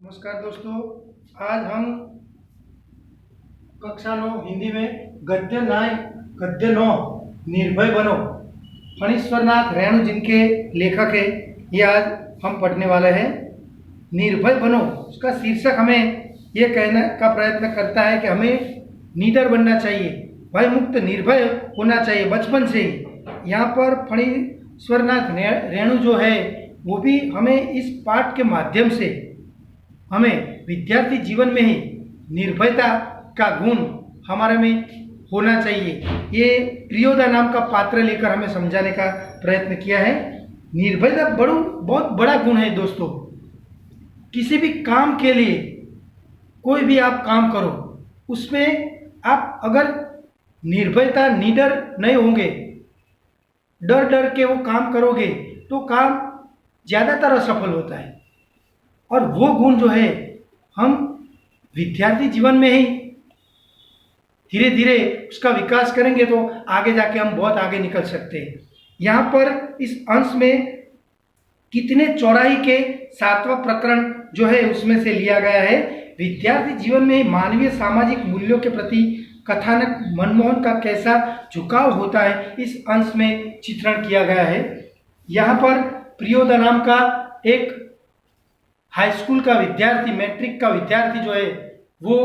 नमस्कार दोस्तों, आज हम कक्षा 9 हिंदी में गद्य 9 निर्भय बनो फणीश्वरनाथ रेणु जिनके लेखक है, ये आज हम पढ़ने वाले हैं। निर्भय बनो, उसका शीर्षक हमें ये कहने का प्रयत्न करता है कि हमें निडर बनना चाहिए, भय मुक्त निर्भय होना चाहिए बचपन से ही। यहाँ पर फणीश्वरनाथ रेणु जो है वो भी हमें इस पाठ के माध्यम से हमें विद्यार्थी जीवन में ही निर्भयता का गुण हमारे में होना चाहिए, ये प्रियोदा नाम का पात्र लेकर हमें समझाने का प्रयत्न किया है। निर्भयता बहुत बड़ा गुण है दोस्तों। किसी भी काम के लिए कोई भी आप काम करो, उसमें आप अगर निडर नहीं होंगे, डर के वो काम करोगे तो काम ज़्यादातर असफल होता है। और वो गुण जो है हम विद्यार्थी जीवन में ही धीरे धीरे उसका विकास करेंगे तो आगे जाके हम बहुत आगे निकल सकते हैं। यहाँ पर इस अंश में कितने चौराही के 7वां प्रकरण जो है उसमें से लिया गया है। विद्यार्थी जीवन में मानवीय सामाजिक मूल्यों के प्रति कथानक मनमोहन का कैसा झुकाव होता है, इस अंश में चित्रण किया गया है। यहाँ पर प्रियोदा नाम का एक हाई स्कूल का विद्यार्थी, मैट्रिक का विद्यार्थी जो है वो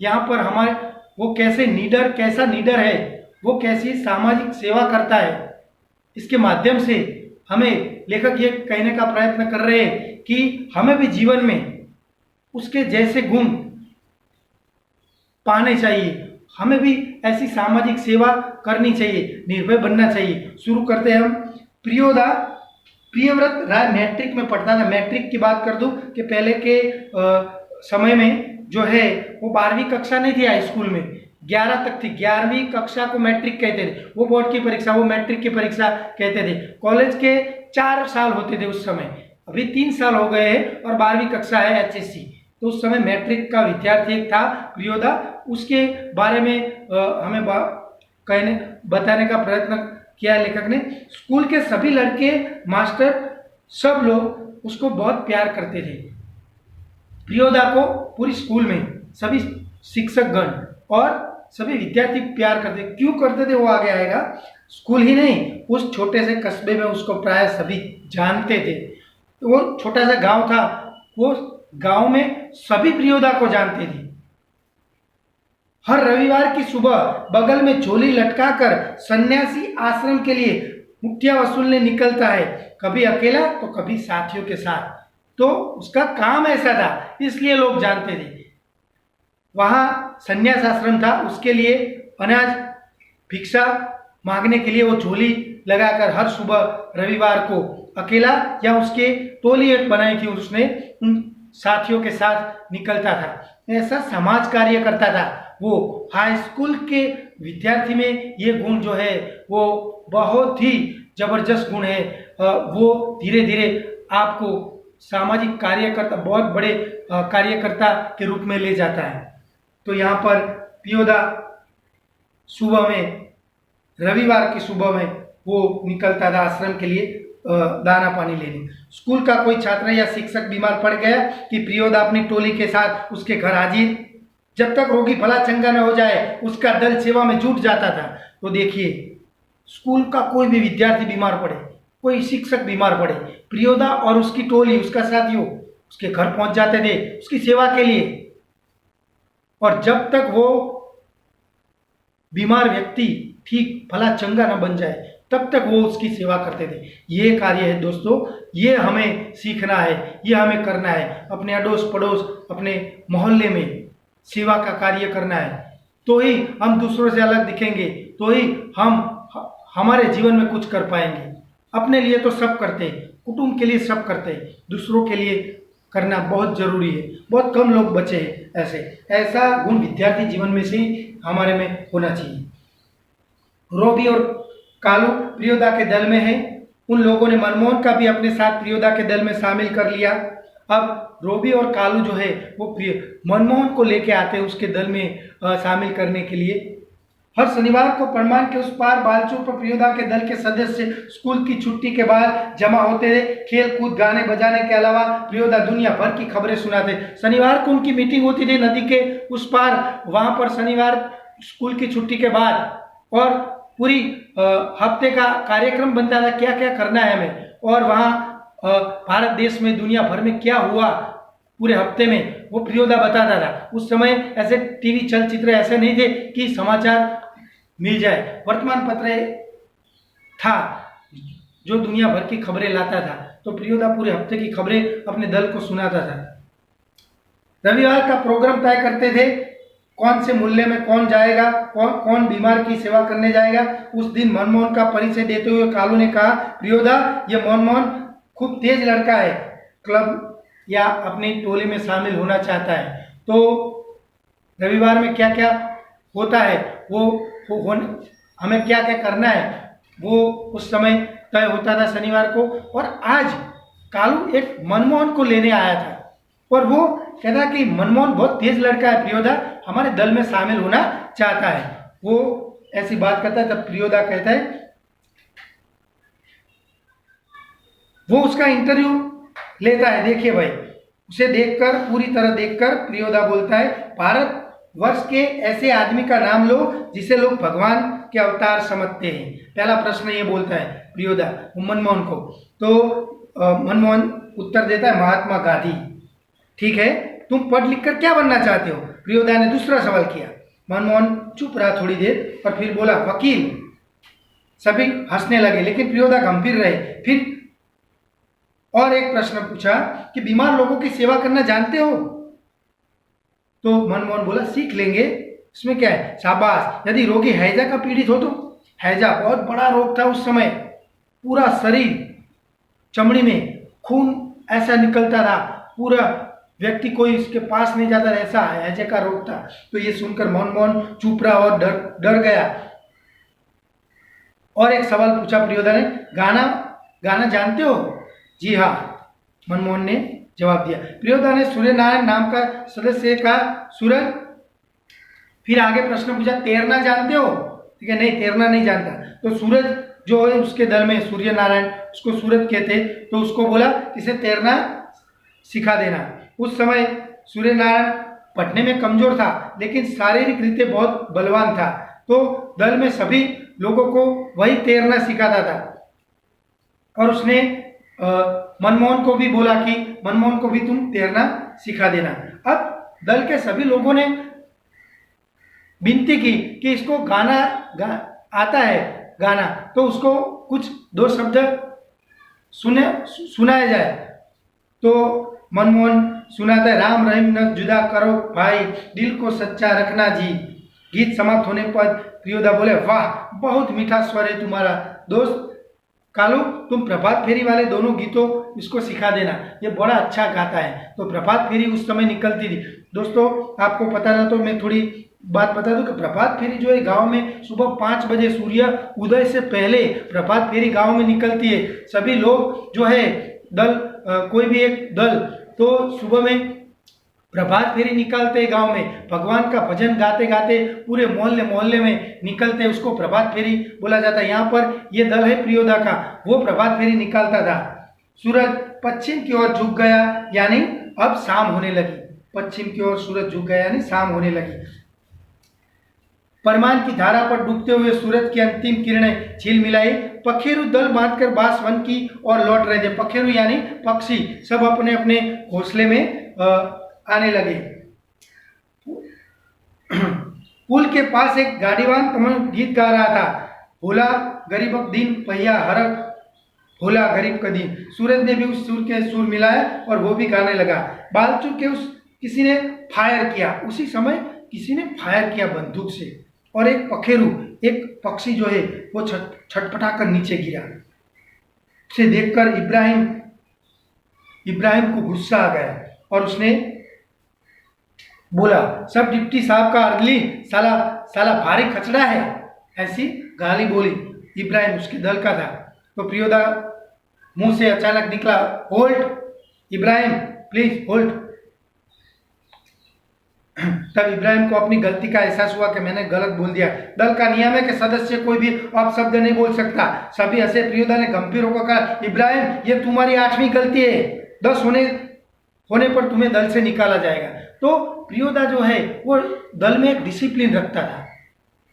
यहाँ पर वो कैसा निडर है, वो कैसी सामाजिक सेवा करता है, इसके माध्यम से हमें लेखक ये कहने का प्रयत्न कर रहे हैं कि हमें भी जीवन में उसके जैसे गुण पाने चाहिए, हमें भी ऐसी सामाजिक सेवा करनी चाहिए, निर्भय बनना चाहिए। शुरू करते हैं हम। प्रियव्रत राय मैट्रिक में पढ़ता था। मैट्रिक की बात कर दूं कि पहले के समय में जो है वो 12वीं कक्षा नहीं थी हाई स्कूल में, 11 तक थी। 11वीं कक्षा को मैट्रिक कहते थे, वो बोर्ड की परीक्षा, वो मैट्रिक की परीक्षा कहते थे। कॉलेज के 4 साल होते थे उस समय, अभी 3 साल हो गए हैं और 12वीं कक्षा है HSC। तो उस समय मैट्रिक का विद्यार्थी एक था प्रियोदा, उसके बारे में हमें बताने का प्रयत्न किया लेखक ने। स्कूल के सभी लड़के, मास्टर, सब लोग उसको बहुत प्यार करते थे। प्रियोदा को पूरी स्कूल में सभी शिक्षकगण और सभी विद्यार्थी प्यार करते। क्यों करते थे वो आगे आएगा। स्कूल ही नहीं, उस छोटे से कस्बे में उसको प्राय सभी जानते थे। वो छोटा सा गांव था, वो गांव में सभी प्रियोदा को जानते थे। हर रविवार की सुबह बगल में झोली लटकाकर सन्यासी आश्रम के लिए मुठ्ठियां वसूलने निकलता है, कभी अकेला तो कभी साथियों के साथ। तो उसका काम ऐसा था, इसलिए लोग जानते थे। वहाँ सन्यास आश्रम था, उसके लिए अनाज भिक्षा मांगने के लिए वो झोली लगाकर हर सुबह रविवार को अकेला या उसके टोली एक बनाई थी उसने, उन साथियों के साथ निकलता था। ऐसा समाज कार्य करता था वो। हाई स्कूल के विद्यार्थी में ये गुण जो है वो बहुत ही जबरदस्त गुण है। वो धीरे धीरे आपको सामाजिक कार्यकर्ता, बहुत बड़े कार्यकर्ता के रूप में ले जाता है। तो यहाँ पर प्रियोदा सुबह में, रविवार की सुबह में वो निकलता था आश्रम के लिए दाना पानी लेने। स्कूल का कोई छात्र या शिक्षक बीमार पड़ गया कि प्रियोदा अपनी टोली के साथ उसके घर हाजिर। जब तक रोगी भला चंगा न हो जाए उसका दल सेवा में जुट जाता था। तो देखिए, स्कूल का कोई भी विद्यार्थी बीमार पड़े, कोई शिक्षक बीमार पड़े, प्रियोदा और उसकी टोली, उसका साथियों उसके घर पहुंच जाते थे उसकी सेवा के लिए। और जब तक वो बीमार व्यक्ति ठीक भला चंगा न बन जाए तब तक वो उसकी सेवा करते थे। ये कार्य है दोस्तों, ये हमें सीखना है, ये हमें करना है। अपने अड़ोस पड़ोस, अपने मोहल्ले में सेवा का कार्य करना है, तो ही हम दूसरों से अलग दिखेंगे, तो ही हम हमारे जीवन में कुछ कर पाएंगे। अपने लिए तो सब करते हैं, कुटुंब के लिए सब करते हैं, दूसरों के लिए करना बहुत जरूरी है। बहुत कम लोग बचे हैं ऐसा गुण विद्यार्थी जीवन में से ही हमारे में होना चाहिए। रोबी और कालू प्रियोदा के दल में है। उन लोगों ने मनमोहन का भी अपने साथ प्रियोदा के दल में शामिल कर लिया। अब रोबी और कालू जो है वो मनमोहन को लेके आते हैं उसके दल में शामिल करने के लिए। हर शनिवार को परमान के उस पार बालचूर पर प्रियोदा के दल के सदस्य स्कूल की छुट्टी के बाद जमा होते थे। खेल कूद गाने बजाने के अलावा प्रियोदा दुनिया भर की खबरें सुनाते। शनिवार को उनकी मीटिंग होती थी नदी के उस पार, वहां पर शनिवार स्कूल की छुट्टी के बाद, और पूरी हफ्ते का कार्यक्रम बनता था, क्या क्या करना है हमें, और वहाँ भारत देश में दुनिया भर में क्या हुआ पूरे हफ्ते में वो प्रियोदा बताता था। उस समय ऐसे टीवी चलचित्र ऐसे नहीं थे कि समाचार मिल जाए, वर्तमान पत्र था जो दुनिया भर की खबरें लाता था। तो प्रियोदा पूरे हफ्ते की खबरें अपने दल को सुनाता था। रविवार का प्रोग्राम तय करते थे, कौन से मूल्य में कौन जाएगा, कौन बीमार की सेवा करने जाएगा। उस दिन मनमोहन का परिचय देते हुए कालू ने कहा, प्रियोदा ये मनमोहन खूब तेज लड़का है, क्लब या अपनी टोली में शामिल होना चाहता है। तो रविवार में क्या क्या होता है वो हमें क्या क्या करना है वो उस समय तय होता था शनिवार को। और आज कालू एक मनमोहन को लेने आया था और वो कहता कि मनमोहन बहुत तेज लड़का है, प्रियोदा हमारे दल में शामिल होना चाहता है। वो ऐसी बात करता है, तब प्रियोदा कहता है, वो उसका इंटरव्यू लेता है। देखिए भाई, उसे देखकर पूरी तरह देखकर प्रियोदा बोलता है, भारत वर्ष के ऐसे आदमी का नाम लो जिसे लोग भगवान के अवतार समझते हैं। पहला प्रश्न ये बोलता है प्रियोदा मनमोहन को। तो मनमोहन उत्तर देता है, महात्मा गांधी। ठीक है, तुम पढ़ लिख कर क्या बनना चाहते हो? प्रियोदा ने दूसरा सवाल किया। मनमोहन चुप रहा थोड़ी देर और फिर बोला, वकील। सभी हंसने लगे लेकिन प्रियोदा गंभीर रहे। फिर और एक प्रश्न पूछा कि बीमार लोगों की सेवा करना जानते हो? तो मनमोहन बोला, सीख लेंगे, इसमें क्या है, शाबाश। यदि रोगी हैजा का पीड़ित हो तो? हैजा बहुत बड़ा रोग था उस समय, पूरा शरीर चमड़ी में खून ऐसा निकलता था, पूरा व्यक्ति कोई इसके पास नहीं जाता, ऐसा हैजे का रोग था। तो ये सुनकर मनमोहन चुप रहा और डर गया। और एक सवाल पूछा प्रियोदा ने, गाना जानते हो? जी हाँ, मनमोहन ने जवाब दिया। प्रियोदा ने सूर्य नारायण नाम का सदस्य का सूरज। फिर आगे प्रश्न पूछा, तैरना जानते हो? ठीक है, नहीं तैरना नहीं जानता। तो सूरज जो है उसके दल में सूर्य नारायण, उसको सूरज कहते, तो उसको बोला इसे तैरना सिखा देना। उस समय सूर्य नारायण पढ़ने में कमजोर था लेकिन शारीरिक रीते बहुत बलवान था। तो दल में सभी लोगों को वही तैरना सिखाता था। और उसने मनमोहन को भी बोला कि मनमोहन को भी तुम तैरना सिखा देना। अब दल के सभी लोगों ने विनती की कि इसको आता है गाना, तो उसको कुछ दो शब्द सुनाया जाए। तो मनमोहन सुनाता है, राम रहीम न जुदा करो भाई, दिल को सच्चा रखना जी। गीत समाप्त होने पर प्रियोदा बोले, वाह बहुत मीठा स्वर है तुम्हारा दोस्त कालू, तुम प्रभात फेरी वाले दोनों गीतों इसको सिखा देना, ये बड़ा अच्छा गाता है। तो प्रभात फेरी उस समय निकलती थी। दोस्तों आपको पता ना तो मैं थोड़ी बात बता दूं कि प्रभात फेरी जो है गांव में सुबह 5 बजे सूर्य उदय से पहले प्रभात फेरी गांव में निकलती है। सभी लोग जो है दल, कोई भी एक दल तो सुबह में प्रभात फेरी निकालते हैं गांव में, भगवान का भजन गाते गाते पूरे मोहल्ले में निकलते, उसको प्रभात फेरी बोला जाता है। यहाँ पर ये दल है प्रियोदा का, वो प्रभात फेरी निकालता था। सूरज पश्चिम की ओर झुक गया यानी अब शाम होने लगी। पश्चिम की ओर सूरज झुक गया यानी शाम होने लगी। परमान की धारा पर डूबते हुए सूरज की अंतिम किरणें झिलमिलाई। पखेरु दल बांधकर बांसवन की ओर लौट रहे थे। पखेरु यानी पक्षी, सब अपने अपने घोंसले में आने लगे। पुल के पास एक गाड़ीवान तमन गीत गा रहा था, भोला गरीब दिन पहिया हरक, भोला गरीब का दिन। सूरज ने भी उस सुर के सुर मिलाया और वो भी गाने लगा। बालचूर के किसी ने फायर किया, उसी समय किसी ने फायर किया बंदूक से और एक पखेरु, एक पक्षी जो है वो छटपटा कर नीचे गिरा। उसे देखकर इब्राहिम को गुस्सा आ गया और उसने बोला, सब डिप्टी साहब का अर्गली, साला भारी खचड़ा है, ऐसी गाली बोली। इब्राहिम उसके दल का था। तो प्रियोदा मुंह से अचानक निकला, होल्ड इब्राहिम प्लीज होल्ड। तब इब्राहिम को अपनी गलती का एहसास हुआ कि मैंने गलत बोल दिया। दल का नियम है कि सदस्य कोई भी अपशब्द नहीं बोल सकता। सभी हंसे। प्रियोदा ने गंभीर होकर कहा, इब्राहिम ये तुम्हारी 8वीं गलती है, 10 होने पर तुम्हें दल से निकाला जाएगा। तो प्रियोदा जो है वो दल में एक डिसिप्लिन रखता था,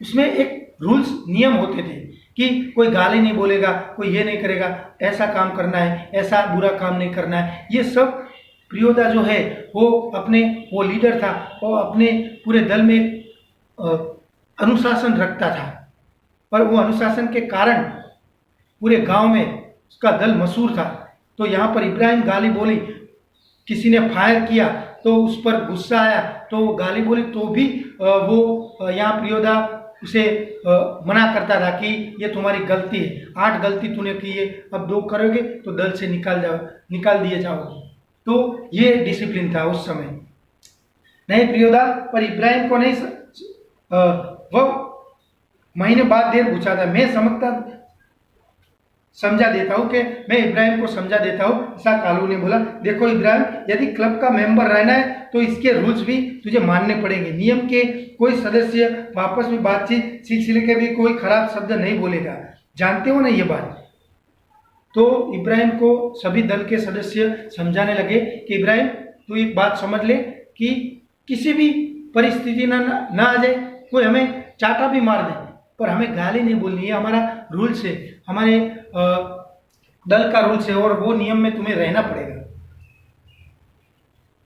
उसमें एक रूल्स नियम होते थे कि कोई गाली नहीं बोलेगा, कोई ये नहीं करेगा, ऐसा काम करना है, ऐसा बुरा काम नहीं करना है। ये सब प्रियोदा जो है वो लीडर था, वो अपने पूरे दल में अनुशासन रखता था, और वो अनुशासन के कारण पूरे गांव में उसका दल मशहूर था। तो यहाँ पर इब्राहिम गाली बोली, किसी ने फायर किया तो उस पर गुस्सा आया, तो वो गाली बोली तो भी वो यहाँ प्रियोदा उसे मना करता था कि ये तुम्हारी गलती है, 8 गलती तूने की है, अब 2 करोगे तो दल से निकाल दिए जाओगे। तो ये डिसिप्लिन था उस समय। नहीं प्रियोदा, पर इब्राहिम को नहीं वो महीने बाद देर पूछा था। मैं समझा देता हूँ कि मैं इब्राहिम को समझा देता हूँ, ऐसा कालू ने बोला। देखो इब्राहिम, यदि क्लब का मेंबर रहना है तो इसके रूल्स भी तुझे मानने पड़ेंगे। नियम के कोई सदस्य आपस में बातचीत सिलसिले के भी कोई खराब शब्द नहीं बोलेगा, जानते हो ना ये बात। तो इब्राहिम को सभी दल के सदस्य समझाने लगे कि इब्राहिम तू एक बात समझ ले कि किसी भी परिस्थिति ना आ जाए, कोई हमें चाटा भी मार दे, पर हमें गाली नहीं बोलनी है, हमारा रूल्स है, हमारे दल का रूल्स है, और वो नियम में तुम्हें रहना पड़ेगा।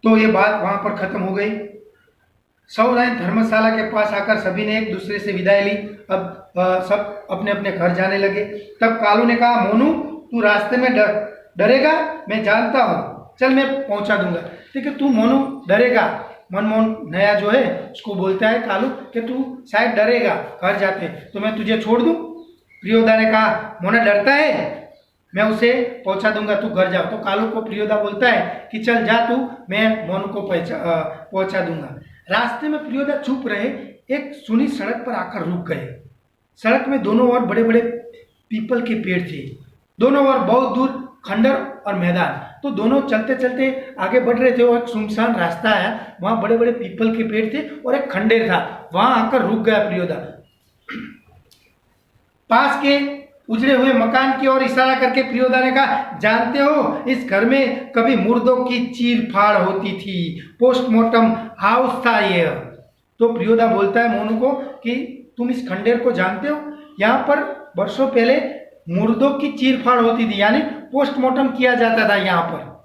तो ये बात वहां पर खत्म हो गई। सौराइन धर्मशाला के पास आकर सभी ने एक दूसरे से विदाई ली। अब सब अपने अपने घर जाने लगे। तब कालू ने कहा, मोनू तू रास्ते में डरेगा, मैं जानता हूँ, चल मैं पहुंचा दूंगा। ठीक है, तू मोनू डरेगा। मनमोहन नया जो है उसको बोलता है कालू कि तू शायद डरेगा घर जाते, तो मैं तुझे छोड़ दूं। प्रियोदा ने कहा, मोना डरता है, मैं उसे पहुंचा दूंगा, तू घर जाओ। तो कालू को प्रियोदा बोलता है कि चल जा तू, मैं मोनू को पहुंचा दूंगा। रास्ते में प्रियोदा चुप रहे, एक सुनी सड़क पर आकर रुक गए। सड़क में दोनों ओर बड़े बड़े पीपल के पेड़ थे, दोनों ओर बहुत दूर खंडर और मैदान। तो दोनों चलते चलते आगे बढ़ रहे थे, और एक सुनसान रास्ता है, वहां बड़े बड़े पीपल के पेड़ थे और एक खंडेर था, वहां आकर रुक गया प्रियोदा। पास के उजड़े हुए मकान की ओर इशारा करके प्रियोदा ने कहा, जानते हो इस घर में कभी मुर्दों की चीर फाड़ होती थी, पोस्टमार्टम हाउस था ये। तो प्रियोदा बोलता है मोनू को कि तुम इस खंडेर को जानते हो, यहाँ पर वर्षों पहले मुर्दों की चीर फाड़ होती थी, यानी पोस्टमार्टम किया जाता था यहाँ पर,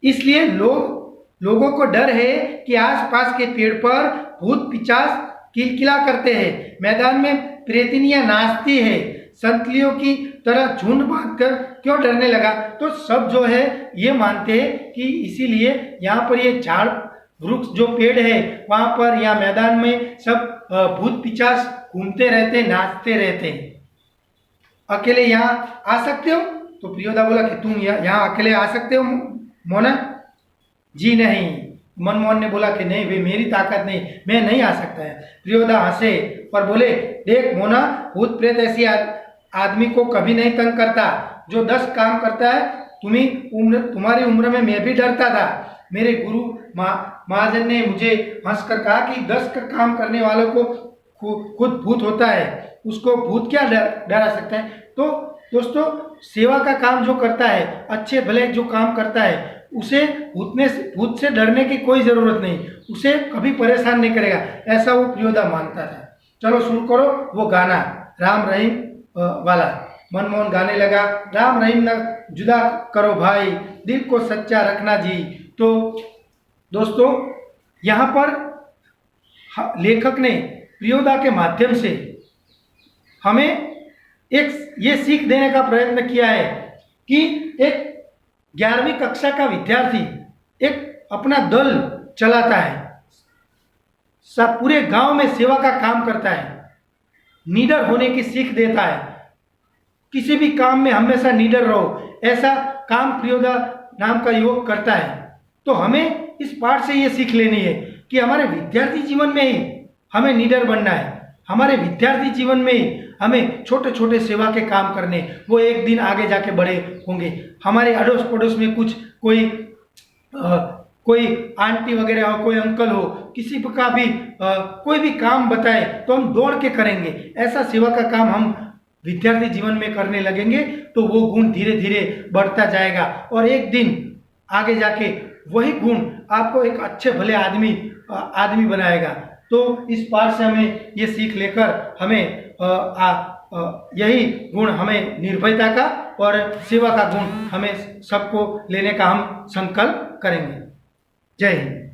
इसलिए लोगों को डर है कि आसपास के पेड़ पर भूत पिशाच किलकिला करते हैं, मैदान में प्रेतिनियां नाचती है, संतलियों की तरह झुंड बांधकर क्यों डरने लगा। तो सब जो है ये मानते हैं कि इसीलिए यहाँ पर ये झाड़ वृक्ष जो पेड़ है वहां पर या मैदान में सब भूत पिशाच घूमते रहते, नाचते रहते हैं। अकेले यहाँ आ सकते हो? तो प्रियोदा बोला कि तुम यहाँ अकेले आ सकते हो मोना? जी नहीं। मनमोहन ने बोला कि नहीं भाई, मेरी ताकत नहीं, मैं नहीं आ सकता है। प्रियोदा हंसे और बोले, देख मोना, भूत प्रेत ऐसी आदमी को कभी नहीं तंग करता जो 10 काम करता है। तुम्हारी उम्र में मैं भी डरता था। मेरे गुरु महाजन ने मुझे हंसकर कहा कि 10 का काम करने वालों को खुद भूत होता है, उसको भूत क्या डरा सकता है। तो दोस्तों, सेवा का काम जो करता है, अच्छे भले जो काम करता है, उसे भूत से डरने की कोई ज़रूरत नहीं, उसे कभी परेशान नहीं करेगा, ऐसा वो प्रियोदा मानता था। चलो शुरू करो वो गाना राम रहीम वाला। मनमोहन गाने लगा, राम रहीम न जुदा करो भाई, दिल को सच्चा रखना जी। तो दोस्तों, यहाँ पर लेखक ने प्रियोदा के माध्यम से हमें एक ये सीख देने का प्रयत्न किया है कि एक 11वीं कक्षा का विद्यार्थी एक अपना दल चलाता है, सब पूरे गांव में सेवा का काम करता है, नीडर होने की सीख देता है। किसी भी काम में हमेशा नीडर रहो, ऐसा काम प्रियोदा नाम का युवक करता है। तो हमें इस पाठ से ये सीख लेनी है कि हमारे विद्यार्थी जीवन में ही हमें नीडर बनना है, हमारे विद्यार्थी जीवन में ही हमें छोटे छोटे सेवा के काम करने, वो एक दिन आगे जाके बड़े होंगे। हमारे अड़ोस पड़ोस में कोई आंटी वगैरह हो, कोई अंकल हो, किसी का भी कोई भी काम बताए तो हम दौड़ के करेंगे। ऐसा सेवा का काम हम विद्यार्थी जीवन में करने लगेंगे तो वो गुण धीरे धीरे बढ़ता जाएगा और एक दिन आगे जाके वही गुण आपको एक अच्छे भले आदमी बनाएगा। तो इस पाठ से हमें ये सीख लेकर हमें यही गुण, हमें निर्भयता का और सेवा का गुण हमें सबको लेने का हम संकल्प करेंगे। जय हिंद।